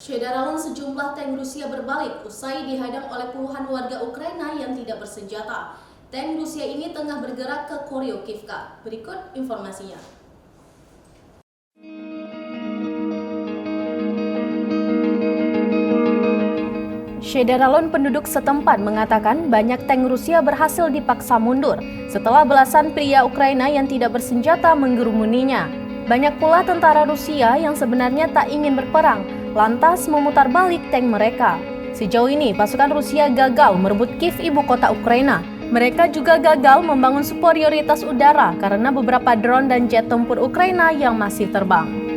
Saudara, sejumlah tank Rusia berbalik usai dihadang oleh puluhan warga Ukraina yang tidak bersenjata. Tank Rusia ini tengah bergerak ke Koryokivka. Berikut informasinya. Syederalon penduduk setempat mengatakan banyak tank Rusia berhasil dipaksa mundur setelah belasan pria Ukraina yang tidak bersenjata menggerumuninya. Banyak pula tentara Rusia yang sebenarnya tak ingin berperang, lantas memutar balik tank mereka. Sejauh ini pasukan Rusia gagal merebut Kiev, ibu kota Ukraina. Mereka juga gagal membangun superioritas udara karena beberapa drone dan jet tempur Ukraina yang masih terbang.